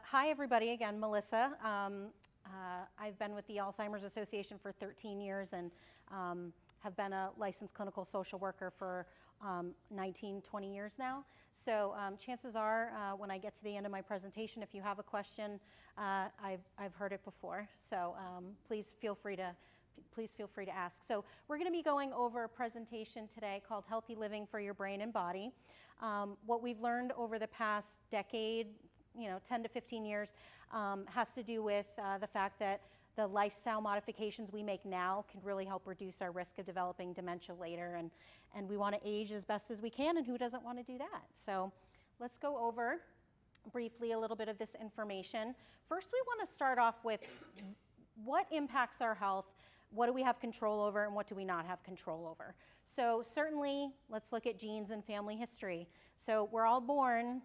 Hi, everybody. Again, Melissa. I've been with the Alzheimer's Association for 13 years and have been a licensed clinical social worker for 19, 20 years now. So chances are when I get to the end of my presentation, if you have a question, I've heard it before. So please feel free to ask. So we're going to be going over a presentation today called Healthy Living for Your Brain and Body. What we've learned over the past decade, 10 to 15 years, has to do with the fact that the lifestyle modifications we make now can really help reduce our risk of developing dementia later, and we want to age as best as we can, and who doesn't want to do that? So let's go over briefly a little bit of this information. First, we want to start off with what impacts our health, what do we have control over, and what do we not have control over? So certainly, let's look at genes and family history. So we're all born,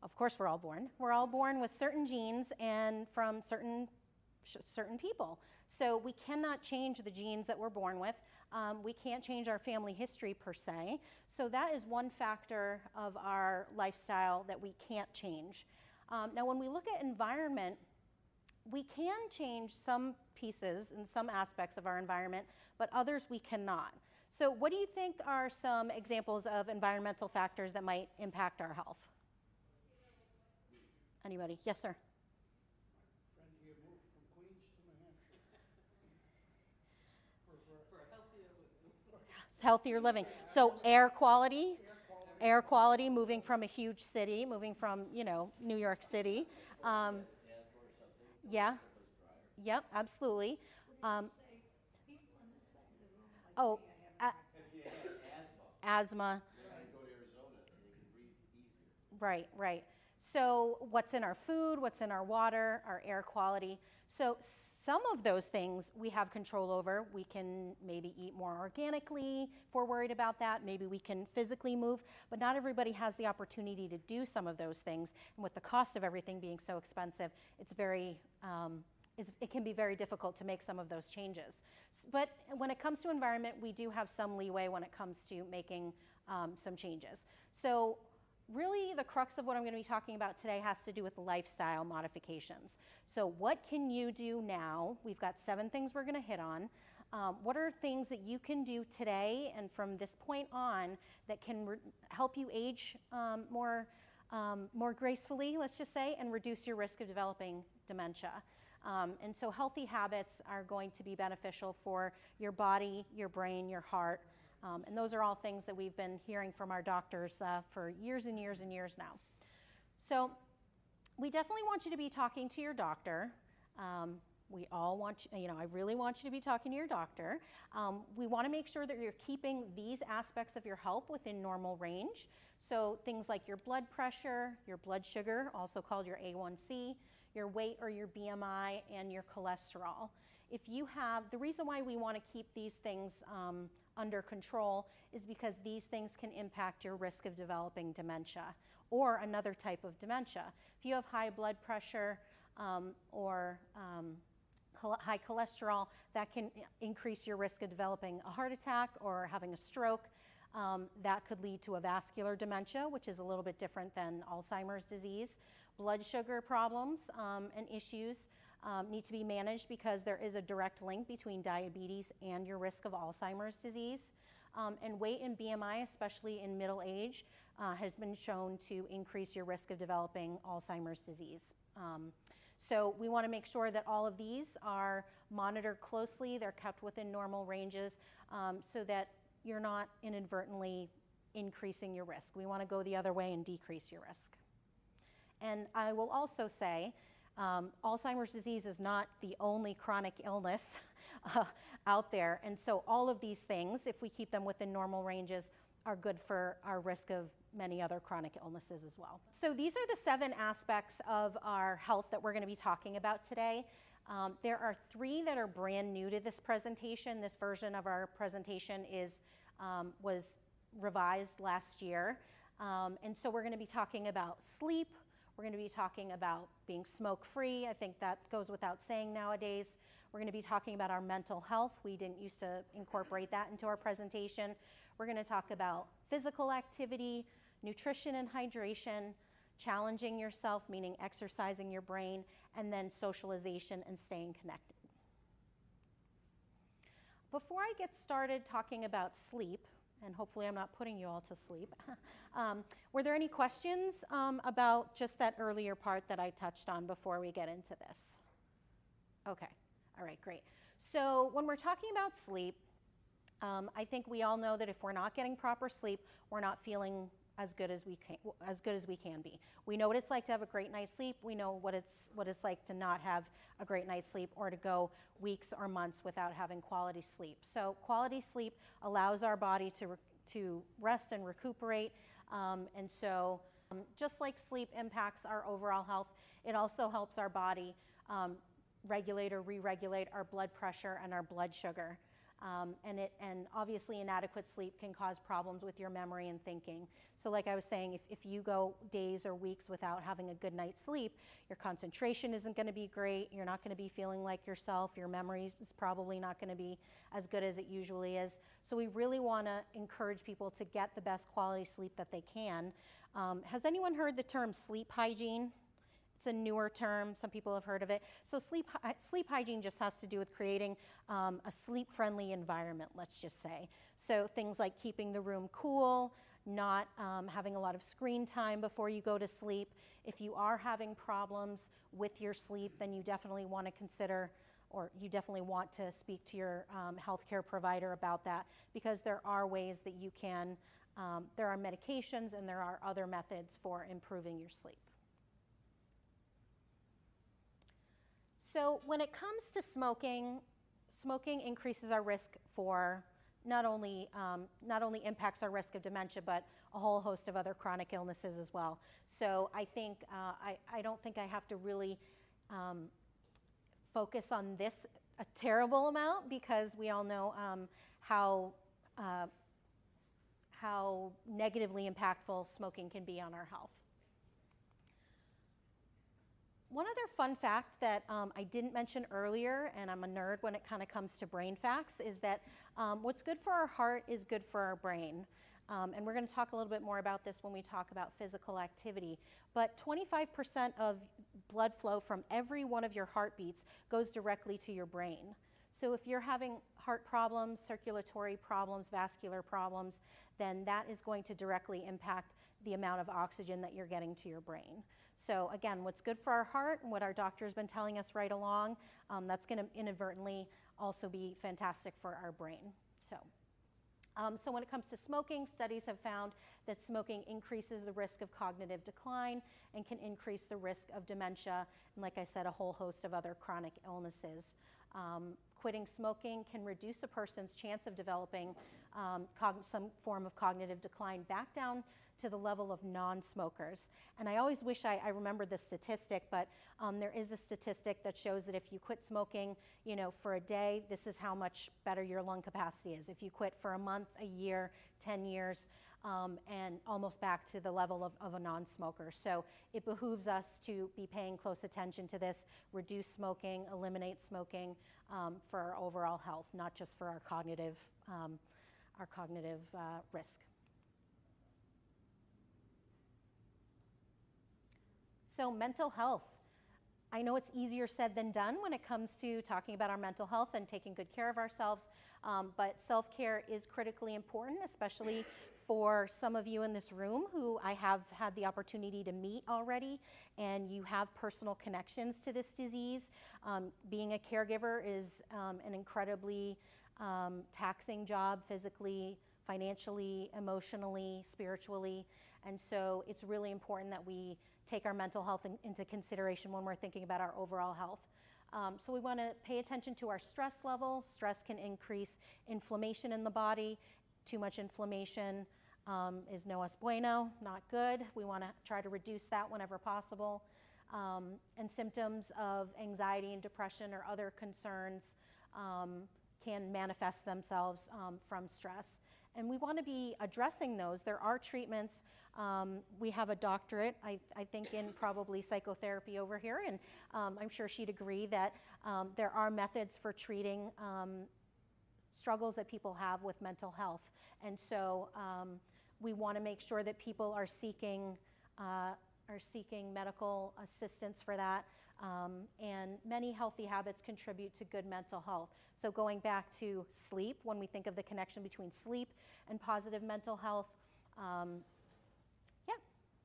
of course we're all born with certain genes and from certain people. So we cannot change the genes that we're born with. We can't change our family history per se. So that is one factor of our lifestyle that we can't change. Now when we look at environment, we can change some pieces and some aspects of our environment, but others we cannot. So what do you think are some examples of environmental factors that might impact our health? Anybody? Yes, sir. Healthier living. So air quality, moving from a huge city, moving from, New York City. Yeah. Yep, absolutely. Asthma. Right. So what's in our food, what's in our water, our air quality. So some of those things we have control over. We can maybe eat more organically if we're worried about that. Maybe we can physically move, but not everybody has the opportunity to do some of those things. And with the cost of everything being so expensive, it can be very difficult to make some of those changes. But when it comes to environment, we do have some leeway when it comes to making some changes. So really, the crux of what I'm going to be talking about today has to do with lifestyle modifications. So what can you do now? We've got 7 things we're going to hit on. What are things that you can do today and from this point on that can help you age more gracefully, let's just say, and reduce your risk of developing dementia? And so healthy habits are going to be beneficial for your body, your brain, your heart. And those are all things that we've been hearing from our doctors for years and years and years now. So we definitely want you to be talking to your doctor. We all want you, I really want you to be talking to your doctor. We want to make sure that you're keeping these aspects of your health within normal range. So things like your blood pressure, your blood sugar, also called your A1C, your weight or your BMI, and your cholesterol. If you have, the reason why we want to keep these things under control is because these things can impact your risk of developing dementia or another type of dementia. If you have high blood pressure or high cholesterol, that can increase your risk of developing a heart attack or having a stroke. That could lead to a vascular dementia, which is a little bit different than Alzheimer's disease. Blood sugar problems and issues need to be managed because there is a direct link between diabetes and your risk of Alzheimer's disease. And weight and BMI, especially in middle age, has been shown to increase your risk of developing Alzheimer's disease. So we want to make sure that all of these are monitored closely, they're kept within normal ranges so that you're not inadvertently increasing your risk. We want to go the other way and decrease your risk. And I will also say, Alzheimer's disease is not the only chronic illness out there. And so all of these things, if we keep them within normal ranges, are good for our risk of many other chronic illnesses as well. So these are the 7 aspects of our health that we're going to be talking about today. There are 3 that are brand new to this presentation. This version of our presentation was revised last year. And so we're going to be talking about sleep. We're going to be talking about being smoke-free. I think that goes without saying nowadays. We're going to be talking about our mental health. We didn't used to incorporate that into our presentation. We're going to talk about physical activity, nutrition and hydration, challenging yourself, meaning exercising your brain, and then socialization and staying connected. Before I get started talking about sleep, and hopefully I'm not putting you all to sleep, were there any questions about just that earlier part that I touched on before we get into this? Okay, all right, great. So when we're talking about sleep, I think we all know that if we're not getting proper sleep, we're not feeling as good as we can be. We know what it's like to have a great night's sleep. We know what it's like to not have a great night's sleep, or to go weeks or months without having quality sleep. So quality sleep allows our body to rest and recuperate. And so just like sleep impacts our overall health, it also helps our body regulate or re-regulate our blood pressure and our blood sugar. And obviously inadequate sleep can cause problems with your memory and thinking. So like I was saying, if you go days or weeks without having a good night's sleep, your concentration isn't going to be great, you're not going to be feeling like yourself, your memory is probably not going to be as good as it usually is. So we really want to encourage people to get the best quality sleep that they can. Has anyone heard the term sleep hygiene? It's a newer term, some people have heard of it. So sleep hygiene just has to do with creating a sleep-friendly environment, let's just say. So things like keeping the room cool, not having a lot of screen time before you go to sleep. If you are having problems with your sleep, then you definitely want to consider, or you definitely want to speak to your healthcare provider about that, because there are ways that you can, there are medications and there are other methods for improving your sleep. So when it comes to smoking, smoking increases our risk for not only impacts our risk of dementia, but a whole host of other chronic illnesses as well. So I think I don't think I have to really focus on this a terrible amount, because we all know how negatively impactful smoking can be on our health. One other fun fact that I didn't mention earlier, and I'm a nerd when it kind of comes to brain facts, is that what's good for our heart is good for our brain. And we're going to talk a little bit more about this when we talk about physical activity. But 25% of blood flow from every one of your heartbeats goes directly to your brain. So if you're having heart problems, circulatory problems, vascular problems, then that is going to directly impact the amount of oxygen that you're getting to your brain. So again, what's good for our heart and what our doctor's been telling us right along, that's going to inadvertently also be fantastic for our brain. So when it comes to smoking, studies have found that smoking increases the risk of cognitive decline and can increase the risk of dementia, and like I said, a whole host of other chronic illnesses. Quitting smoking can reduce a person's chance of developing some form of cognitive decline back down to the level of non-smokers. And I always wish I remembered the statistic, but there is a statistic that shows that if you quit smoking, for a day, this is how much better your lung capacity is. If you quit for a month, a year, 10 years, and almost back to the level of a non-smoker. So it behooves us to be paying close attention to this, reduce smoking, eliminate smoking for our overall health, not just for our cognitive risk. So mental health. I know it's easier said than done when it comes to talking about our mental health and taking good care of ourselves, but self-care is critically important, especially for some of you in this room who I have had the opportunity to meet already, and you have personal connections to this disease. Being a caregiver is an incredibly taxing job, physically, financially, emotionally, spiritually, and so it's really important that we take our mental health into consideration when we're thinking about our overall health. So we want to pay attention to our stress level. Stress can increase inflammation in the body. Too much inflammation is no es bueno, not good. We want to try to reduce that whenever possible. And symptoms of anxiety and depression or other concerns can manifest themselves from stress. And we want to be addressing those. There are treatments. We have a doctorate, I think, in probably psychotherapy over here, and I'm sure she'd agree that there are methods for treating struggles that people have with mental health. And so we want to make sure that people are seeking are seeking medical assistance for that. And many healthy habits contribute to good mental health. So going back to sleep, when we think of the connection between sleep and positive mental health, yeah,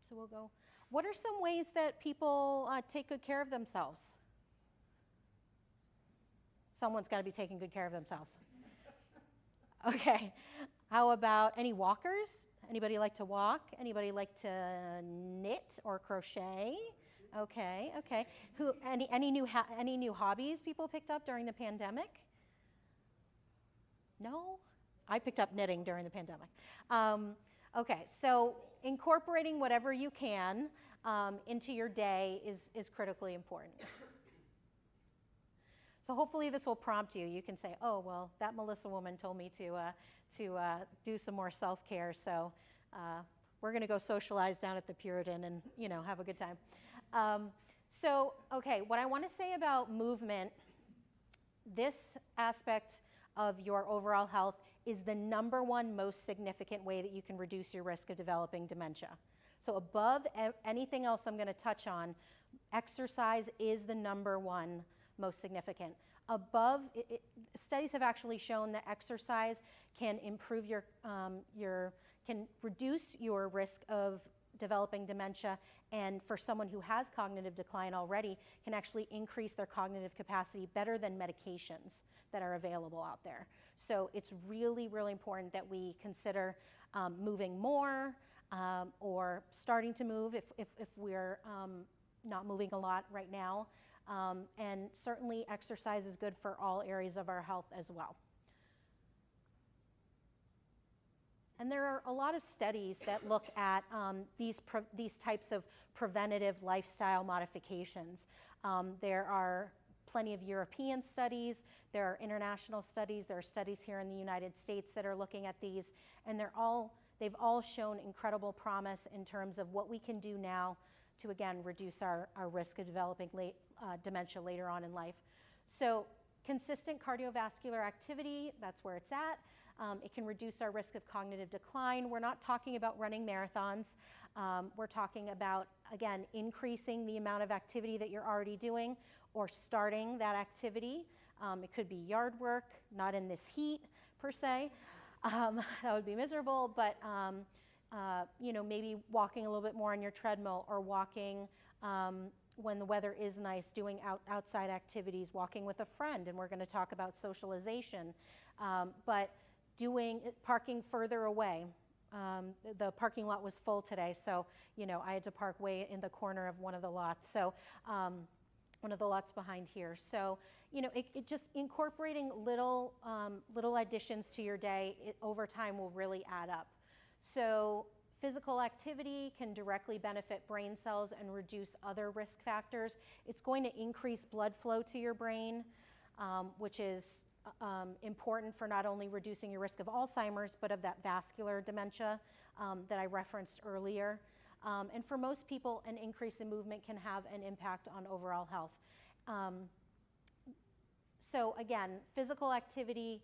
so we'll go. What are some ways that people take good care of themselves? Someone's got to be taking good care of themselves. Okay. How about any walkers? Anybody like to walk? Anybody like to knit or crochet? Okay, okay. Any new hobbies people picked up during the pandemic? No? I picked up knitting during the pandemic. Okay, so incorporating whatever you can into your day is critically important. So hopefully this will prompt you. You can say, oh, well, that Melissa woman told me to do some more self-care, so we're going to go socialize down at the Puritan and, have a good time. Okay, what I want to say about movement, this aspect of your overall health is the number one most significant way that you can reduce your risk of developing dementia. So above anything else I'm going to touch on, exercise is the number one most significant. Above, studies have actually shown that exercise can improve can reduce your risk of developing dementia, and for someone who has cognitive decline already, can actually increase their cognitive capacity better than medications that are available out there. So it's really, really important that we consider moving more or starting to move if we're not moving a lot right now. And certainly exercise is good for all areas of our health as well. And there are a lot of studies that look at these types of preventative lifestyle modifications. There are plenty of European studies, there are international studies, there are studies here in the United States that are looking at these, and they've all shown incredible promise in terms of what we can do now to, again, reduce our risk of developing dementia later on in life. So consistent cardiovascular activity, that's where it's at. It can reduce our risk of cognitive decline. We're not talking about running marathons. We're talking about, again, increasing the amount of activity that you're already doing or starting that activity. It could be yard work, not in this heat per se. That would be miserable, but maybe walking a little bit more on your treadmill or walking when the weather is nice, doing outside activities, walking with a friend, and we're going to talk about socialization. But parking further away. The parking lot was full today, so I had to park way in the corner of one of the lots. So one of the lots behind here. So it just incorporating little additions to your day over time will really add up. So physical activity can directly benefit brain cells and reduce other risk factors. It's going to increase blood flow to your brain, which is important for not only reducing your risk of Alzheimer's, but of that vascular dementia that I referenced earlier. And for most people, an increase in movement can have an impact on overall health. So again, physical activity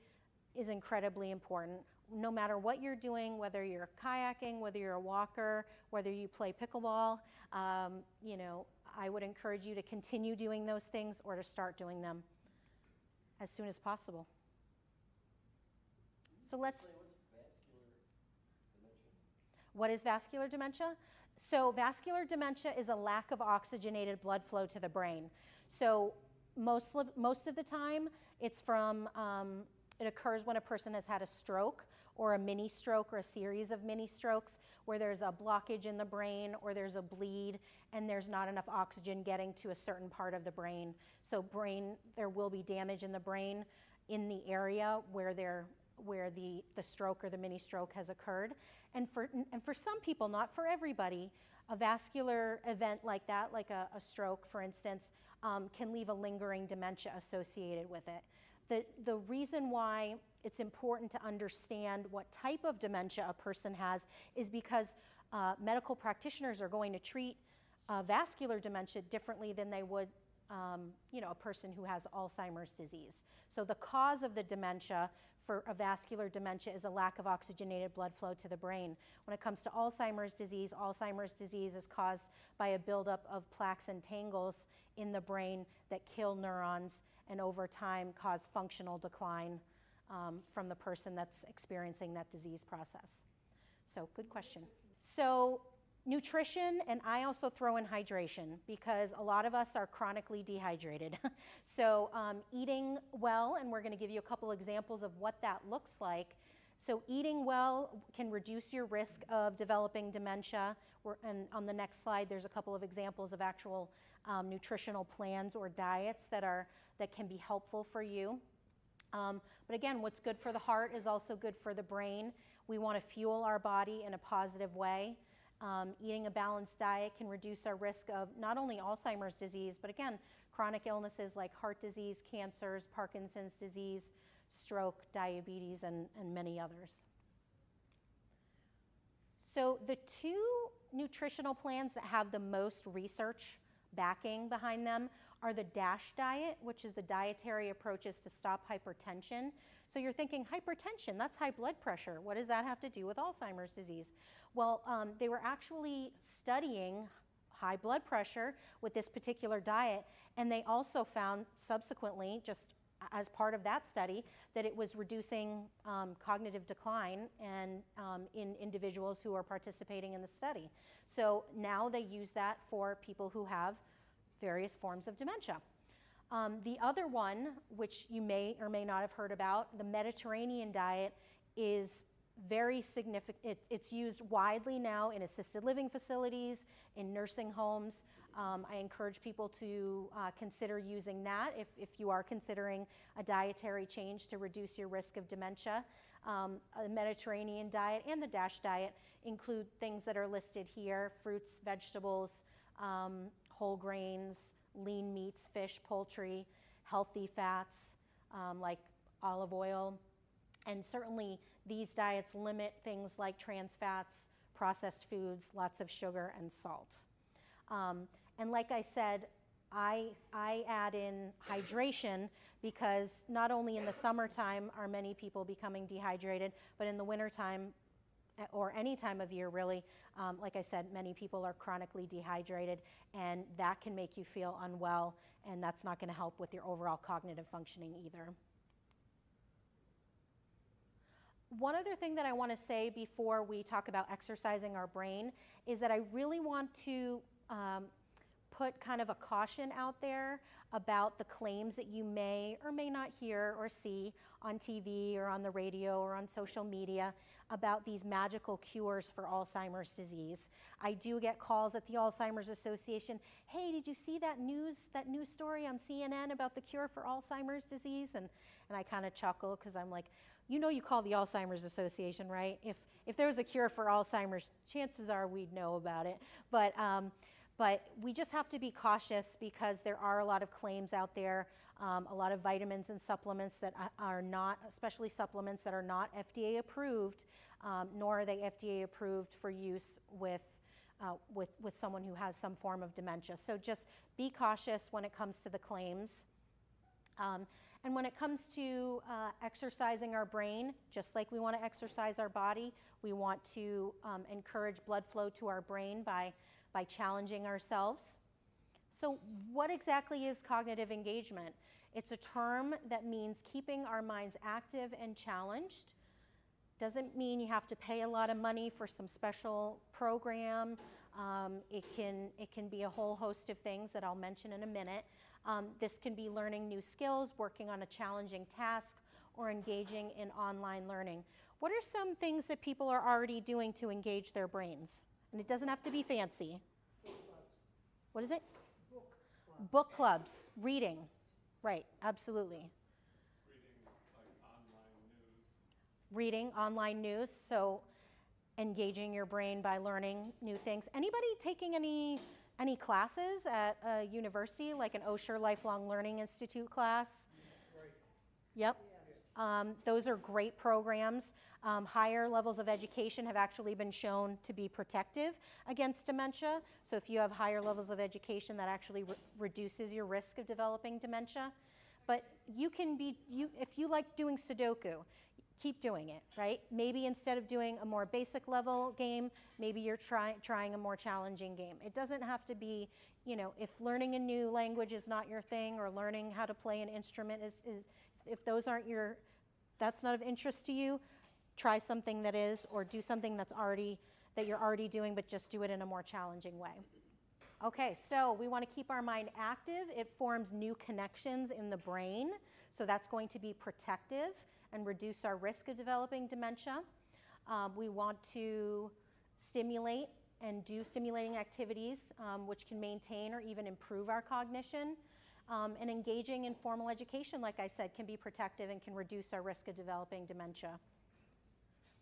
is incredibly important. No matter what you're doing, whether you're kayaking, whether you're a walker, whether you play pickleball, I would encourage you to continue doing those things or to start doing them as soon as possible. So What's vascular dementia? What is vascular dementia? So vascular dementia is a lack of oxygenated blood flow to the brain. So most of the time, it's it occurs when a person has had a stroke or a mini stroke or a series of mini strokes where there's a blockage in the brain or there's a bleed and there's not enough oxygen getting to a certain part of the brain. So there will be damage in the brain in the area where the stroke or the mini stroke has occurred. And for some people, not for everybody, a vascular event like that, like a stroke, for instance, can leave a lingering dementia associated with it. The reason why it's important to understand what type of dementia a person has is because medical practitioners are going to treat vascular dementia differently than they would a person who has Alzheimer's disease. So the cause of the dementia for a vascular dementia is a lack of oxygenated blood flow to the brain. When it comes to Alzheimer's disease is caused by a buildup of plaques and tangles in the brain that kill neurons and over time cause functional decline from the person that's experiencing that disease process. So good question. So nutrition, and I also throw in hydration because a lot of us are chronically dehydrated. So eating well, and we're going to give you a couple examples of what that looks like. So eating well can reduce your risk of developing dementia. And on the next slide, there's a couple of examples of actual nutritional plans or diets that can be helpful for you. But again, what's good for the heart is also good for the brain. We want to fuel our body in a positive way. Eating a balanced diet can reduce our risk of not only Alzheimer's disease, but again, chronic illnesses like heart disease, cancers, Parkinson's disease, stroke, diabetes, and many others. So the two nutritional plans that have the most research backing behind them are the DASH diet, which is the dietary approaches to stop hypertension. So you're thinking, hypertension, that's high blood pressure. What does that have to do with Alzheimer's disease? Well, they were actually studying high blood pressure with this particular diet, and they also found subsequently, just as part of that study, that it was reducing cognitive decline and in individuals who are participating in the study. So now they use that for people who have various forms of dementia. The other one, which you may or may not have heard about, the Mediterranean diet, is very significant. It's used widely now in assisted living facilities, in nursing homes. I encourage people to consider using that if you are considering a dietary change to reduce your risk of dementia. The Mediterranean diet and the DASH diet include things that are listed here: fruits, vegetables, whole grains, lean meats, fish, poultry, healthy fats like olive oil. And certainly these diets limit things like trans fats, processed foods, lots of sugar and salt. And like I said, I add in hydration because not only in the summertime are many people becoming dehydrated, but in the wintertime or any time of year really, like I said, many people are chronically dehydrated, and that can make you feel unwell, and that's not going to help with your overall cognitive functioning either. One other thing that I want to say before we talk about exercising our brain is that I really want to put kind of a caution out there about the claims that you may or may not hear or see on TV or on the radio or on social media about these magical cures for Alzheimer's disease. I do get calls at the Alzheimer's Association, hey, did you see that news story on CNN about the cure for Alzheimer's disease? And I kind of chuckle because I'm like, you call the Alzheimer's Association, right? If there was a cure for Alzheimer's, chances are we'd know about it. But we just have to be cautious because there are a lot of claims out there, a lot of vitamins and supplements that are not, especially supplements that are not FDA approved, nor are they FDA approved for use with someone who has some form of dementia. So just be cautious when it comes to the claims. And when it comes to exercising our brain, just like we want to exercise our body, we want to encourage blood flow to our brain by challenging ourselves. So what exactly is cognitive engagement? It's a term that means keeping our minds active and challenged. Doesn't mean you have to pay a lot of money for some special program. It can be a whole host of things that I'll mention in a minute. This can be learning new skills, working on a challenging task, or engaging in online learning. What are some things that people are already doing to engage their brains? And it doesn't have to be fancy. Book clubs. What is it? Book clubs. Book clubs, reading. Right, absolutely. Reading online news, so engaging your brain by learning new things. Anybody taking any classes at a university, like an Osher Lifelong Learning Institute class? Right. Yep. Yes. Those are great programs. Higher levels of education have actually been shown to be protective against dementia. So if you have higher levels of education, that actually reduces your risk of developing dementia. But you can be, if you like doing Sudoku, keep doing it, right? Maybe instead of doing a more basic level game, maybe you're trying a more challenging game. It doesn't have to be, you know, if learning a new language is not your thing, or learning how to play an instrument is if those aren't that's not of interest to you, try something that is, or do something that you're already doing, but just do it in a more challenging way. Okay, so we want to keep our mind active. It forms new connections in the brain, so that's going to be protective and reduce our risk of developing dementia. We want to stimulate and do stimulating activities, which can maintain or even improve our cognition. And engaging in formal education, like I said, can be protective and can reduce our risk of developing dementia.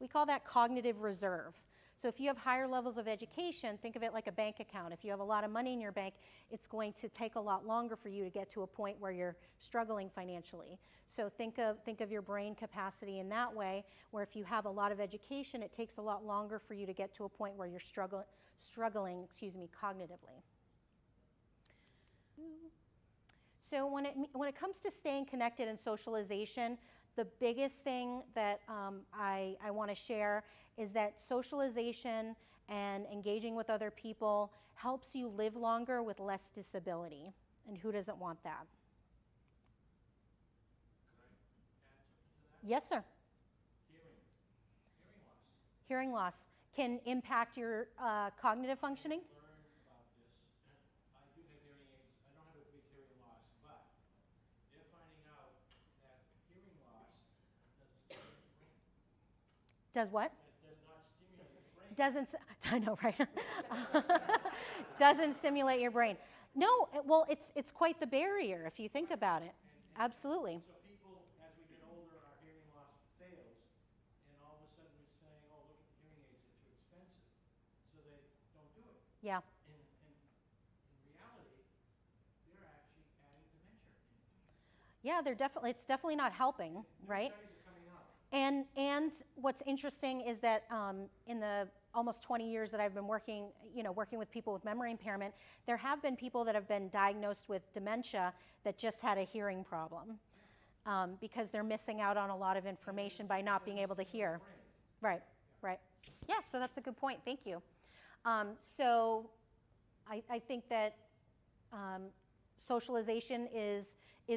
We call that cognitive reserve. So if you have higher levels of education, think of it like a bank account. If you have a lot of money in your bank, it's going to take a lot longer for you to get to a point where you're struggling financially. So think of your brain capacity in that way, where if you have a lot of education, it takes a lot longer for you to get to a point where you're struggling cognitively. So when it comes to staying connected and socialization, the biggest thing that I want to share is that socialization and engaging with other people helps you live longer with less disability. And who doesn't want that? Can I add something to that? Yes, sir. Hearing loss. Hearing loss can impact your cognitive functioning. Learn about this. I do have hearing aids. I don't have a big hearing loss, but they're finding out that hearing loss doesn't stimulate the brain. Does what? It does not stimulate the brain. I know, right? Doesn't stimulate your brain. No, well, it's quite the barrier if you think about it. Absolutely. So people, as we get older, our hearing loss fails, and all of a sudden we're saying, oh, look at the hearing aids, they're too expensive. So they don't do it. Yeah. And in reality, they're actually adding dementia into it. Yeah, it's definitely not helping, right? Studies are coming out. And what's interesting is that in the almost 20 years that I've been working with people with memory impairment, there have been people that have been diagnosed with dementia that just had a hearing problem because they're missing out on a lot of information by not being able to hear. Right. Yeah, so that's a good point. Thank you. So I think that socialization is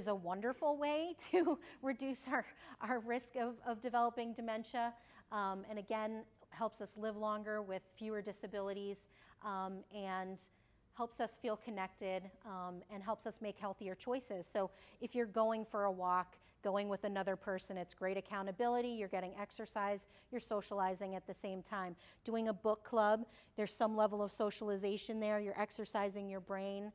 a wonderful way to reduce our risk of developing dementia, and again, helps us live longer with fewer disabilities, and helps us feel connected, and helps us make healthier choices. So if you're going for a walk, going with another person, it's great accountability, you're getting exercise, you're socializing at the same time. Doing a book club, there's some level of socialization there, you're exercising your brain.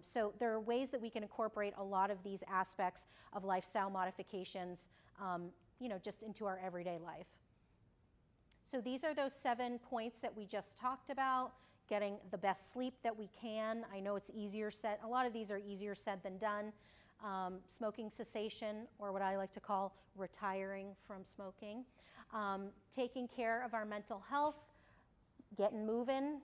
So there are ways that we can incorporate a lot of these aspects of lifestyle modifications, just into our everyday life. So these are those 7 points that we just talked about. Getting the best sleep that we can. I know it's easier said. A lot of these are easier said than done. Smoking cessation, or what I like to call retiring from smoking. Taking care of our mental health, getting moving,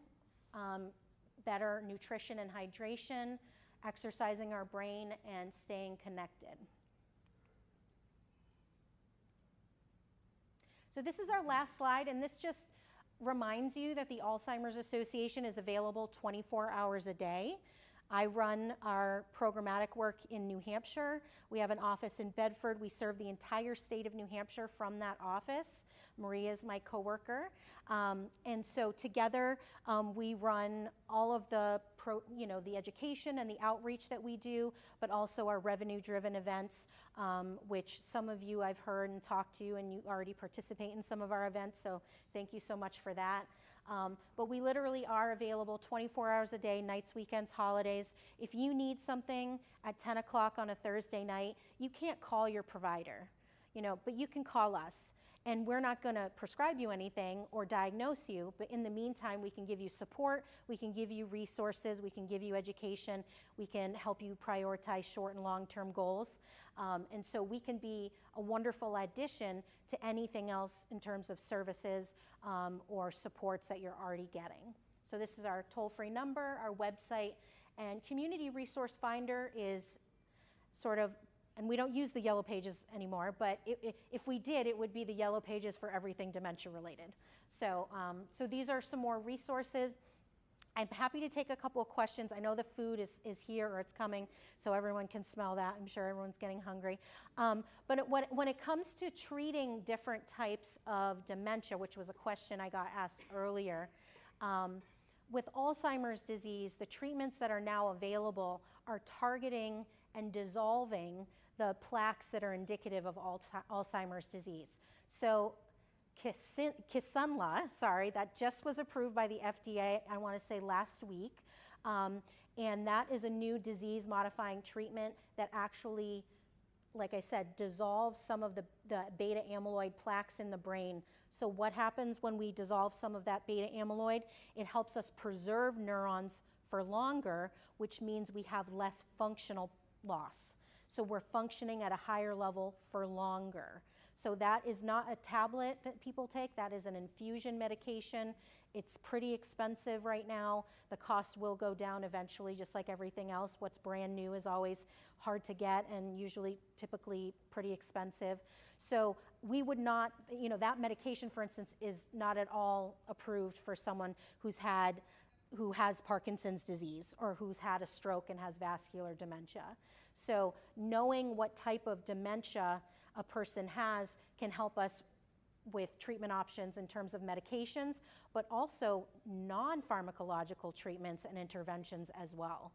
better nutrition and hydration, exercising our brain, and staying connected. So this is our last slide, and this just reminds you that the Alzheimer's Association is available 24 hours a day. I run our programmatic work in New Hampshire. We have an office in Bedford. We serve the entire state of New Hampshire from that office. Maria is my coworker. And so together we run all of the education and the outreach that we do, but also our revenue-driven events, which some of you I've heard and talked to, and you already participate in some of our events, so thank you so much for that. But we literally are available 24 hours a day, nights, weekends, holidays. If you need something at 10 o'clock on a Thursday night, you can't call your provider, but you can call us. And we're not going to prescribe you anything or diagnose you, but in the meantime, we can give you support, we can give you resources, we can give you education, we can help you prioritize short and long-term goals. And so we can be a wonderful addition to anything else in terms of services or supports that you're already getting. So this is our toll-free number, our website, and Community Resource Finder is sort of, and we don't use the yellow pages anymore, but if we did, it would be the yellow pages for everything dementia related. So, so these are some more resources. I'm happy to take a couple of questions. I know the food is here or it's coming, so everyone can smell that. I'm sure everyone's getting hungry. But when it comes to treating different types of dementia, which was a question I got asked earlier, with Alzheimer's disease, the treatments that are now available are targeting and dissolving the plaques that are indicative of Alzheimer's disease. So Kisunla, that just was approved by the FDA, I want to say last week, and that is a new disease-modifying treatment that actually, like I said, dissolves some of the beta amyloid plaques in the brain. So what happens when we dissolve some of that beta amyloid? It helps us preserve neurons for longer, which means we have less functional loss. So we're functioning at a higher level for longer. So that is not a tablet that people take, that is an infusion medication. It's pretty expensive right now. The cost will go down eventually, just like everything else. What's brand new is always hard to get and usually typically pretty expensive. So we would not, that medication, for instance, is not at all approved for someone who has Parkinson's disease or who's had a stroke and has vascular dementia. So knowing what type of dementia a person has can help us with treatment options in terms of medications, but also non-pharmacological treatments and interventions as well.